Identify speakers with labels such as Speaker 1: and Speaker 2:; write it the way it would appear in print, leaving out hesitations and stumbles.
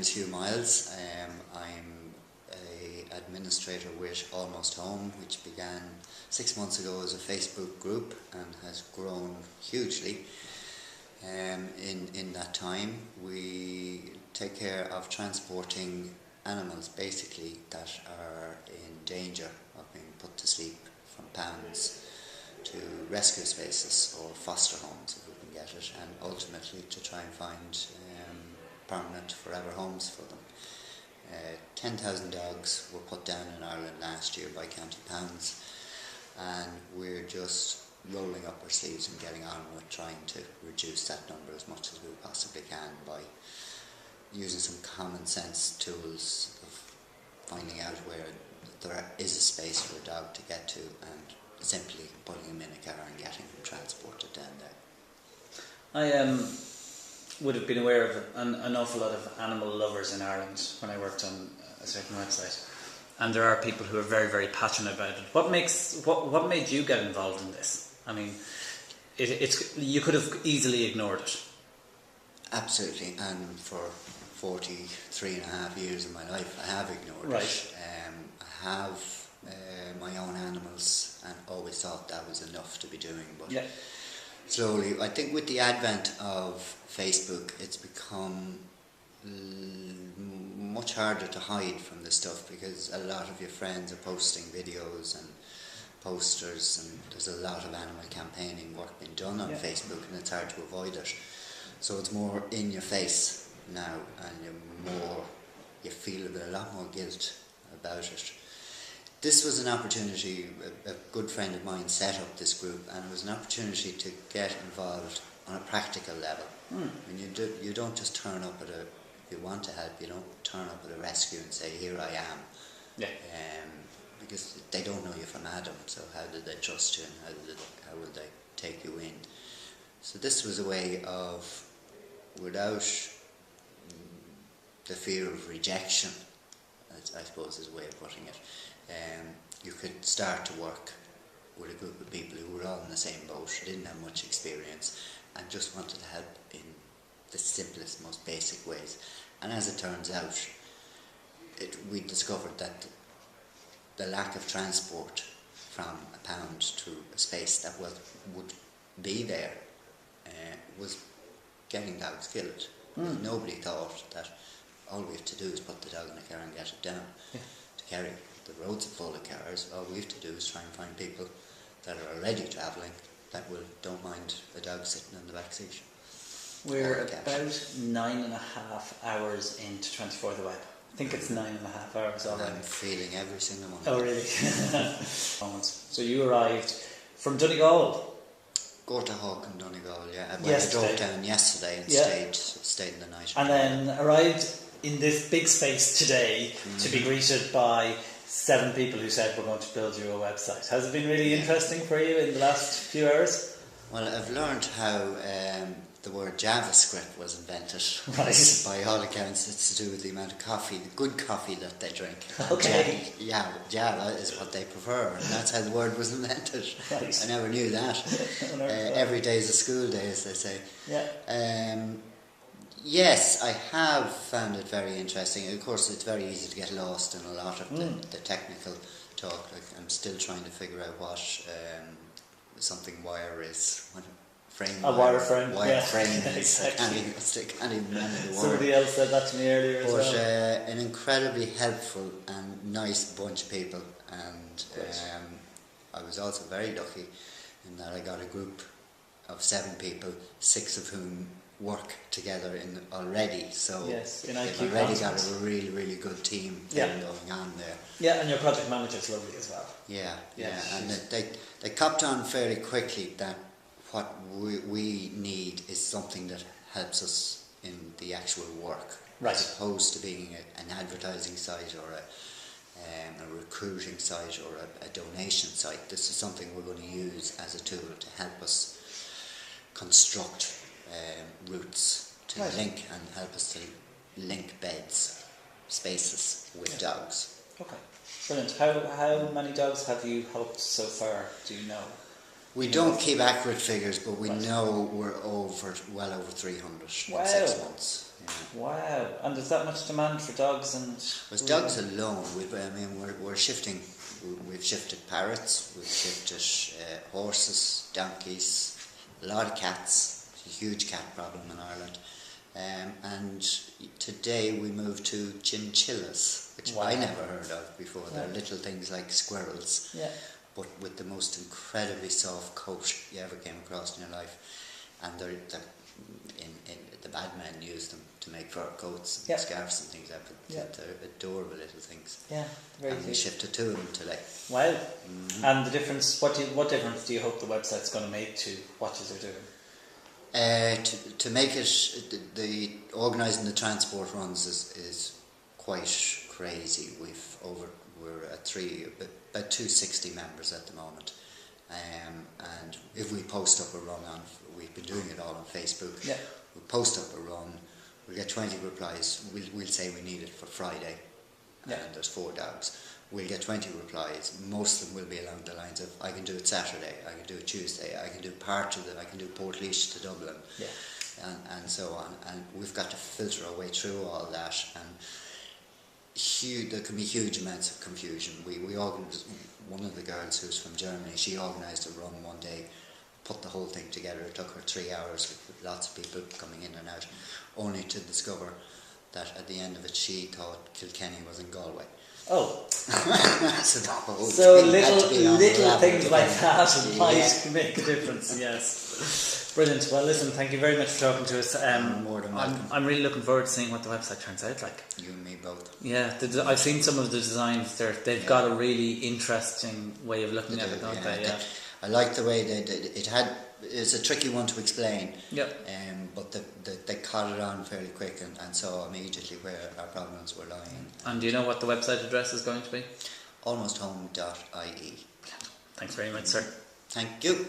Speaker 1: is Hugh Myles. I'm an administrator with Almost Home, which began 6 months ago as a Facebook group and has grown hugely. In that time, we take care of transporting animals basically that are in danger of being put to sleep, from pounds to rescue spaces or foster homes if we can get it, and ultimately to try and find permanent forever homes for them. 10,000 dogs were put down in Ireland last year by County Pounds, and we're just rolling up our sleeves and getting on with trying to reduce that number as much as we possibly can by using some common sense tools of finding out where there is a space for a dog to get to and simply putting him in a car and getting him transported down there.
Speaker 2: I would have been aware of an awful lot of animal lovers in Ireland when I worked on a certain website, and there are people who are very, very passionate about it. What made you get involved in this? I mean, you could have easily ignored it. Absolutely,
Speaker 1: and for 43 and a half years of my life I have ignored it. I have my own animals and always thought that was enough to be doing, but slowly, I think with the advent of Facebook, it's become much harder to hide from this stuff because a lot of your friends are posting videos and posters, and there's a lot of animal campaigning work being done on Facebook, and it's hard to avoid it. So it's more in your face now, and you feel a lot more guilt about it. This was an opportunity. A good friend of mine set up this group, and it was an opportunity to get involved on a practical level. And you don't just turn up if you want to help, you don't turn up at a rescue and say, here I am. Because they don't know you from Adam, so how did they trust you, and how will they take you in? So this was a way of, without the fear of rejection, I suppose is a way of putting it, you could start to work with a group of people who were all in the same boat, didn't have much experience, and just wanted to help in the simplest, most basic ways. And as it turns out, we discovered that the lack of transport from a pound to a space that would be there was getting dogs killed. Nobody thought that all we have to do is put the dog in the car and get it down to Kerry. The roads are full of cars. All we have to do is try and find people that are already travelling that don't mind a dog sitting in the back seat.
Speaker 2: We're about 9.5 hours into 24theWeb. I think it's 9.5 hours already.
Speaker 1: I'm feeling every single one.
Speaker 2: Oh, really? So you arrived from Donegal?
Speaker 1: Gortahawk in Donegal, I drove down yesterday and stayed in the night.
Speaker 2: And then arrived in this big space today to be greeted by 7 people who said, we're going to build you a website. Has it been really interesting for you in the last few hours?
Speaker 1: Well, I've learned how the word JavaScript was invented.
Speaker 2: Right.
Speaker 1: By all accounts, it's to do with the amount of coffee, the good coffee that they drink.
Speaker 2: Okay.
Speaker 1: Java is what they prefer, and that's how the word was invented.
Speaker 2: Right.
Speaker 1: I never knew that. Every day is a school day, as they say. Yes, I have found it very interesting. Of course, it's very easy to get lost in a lot of the technical talk. Like, I'm still trying to figure out what something wire is. Wireframe is.
Speaker 2: Exactly.
Speaker 1: I can't even remember the word.
Speaker 2: Somebody else said that to me earlier as well.
Speaker 1: But an incredibly helpful and nice bunch of people, and I was also very lucky in that I got a group of 7 people, 6 of whom work together already, so they've already got a really, really good team going on there.
Speaker 2: Yeah, and your project manager's lovely as well.
Speaker 1: And they copped on fairly quickly that what we need is something that helps us in the actual work, as opposed to being an advertising site or a recruiting site or a donation site. This is something we're going to use as a tool to help us construct routes to link and help us to link beds, spaces with dogs.
Speaker 2: Okay, brilliant. How many dogs have you helped so far, do you know?
Speaker 1: We don't keep accurate figures, but we know we're well over 300
Speaker 2: Wow.
Speaker 1: in 6 months. Yeah.
Speaker 2: Wow. And there's that much demand for dogs and...
Speaker 1: With dogs alone, we're shifting. We've shifted parrots, we've shifted horses, donkeys, a lot of cats. It's a huge cat problem in Ireland. And today we moved to chinchillas, which I never heard of before. They're little things like squirrels, but with the most incredibly soft coat you ever came across in your life. And the bad men use them to make fur coats and scarves and things like that. They're adorable little things.
Speaker 2: Yeah, very
Speaker 1: and we
Speaker 2: cute.
Speaker 1: shifted to them today.
Speaker 2: Wow. And the difference, what difference do you hope the website's going to make to what you're doing?
Speaker 1: To make it, the organising the transport runs is quite crazy. We're at about 260 members at the moment, and if we post up a run we've been doing it all on Facebook. Yeah. We post up a run, we'll get 20 replies. We'll say we need it for Friday, and there's 4 dogs. We'll get 20 replies. Most of them will be along the lines of, I can do it Saturday, I can do it Tuesday, I can do part of it, I can do Portlaoise to Dublin, and so on. And we've got to filter our way through all that, and there can be huge amounts of confusion. We organised, one of the girls who's from Germany, she organised a run one day, put the whole thing together. It took her 3 hours with lots of people coming in and out, only to discover that at the end of it she thought Kilkenny was in Galway.
Speaker 2: Oh.
Speaker 1: so
Speaker 2: little things like that might make a difference, yes. Brilliant. Well, listen, thank you very much for talking to us.
Speaker 1: More than welcome.
Speaker 2: I'm really looking forward to seeing what the website turns out like.
Speaker 1: You and me both.
Speaker 2: Yeah, I've seen some of the designs. They've got a really interesting way of looking at it, don't they? Yeah.
Speaker 1: I like the way it's a tricky one to explain.
Speaker 2: Yep.
Speaker 1: But they caught it on fairly quick and saw immediately where our problems were lying.
Speaker 2: And do you know what the website address is going to be?
Speaker 1: almosthome.ie.
Speaker 2: Thanks very much, sir.
Speaker 1: Thank you.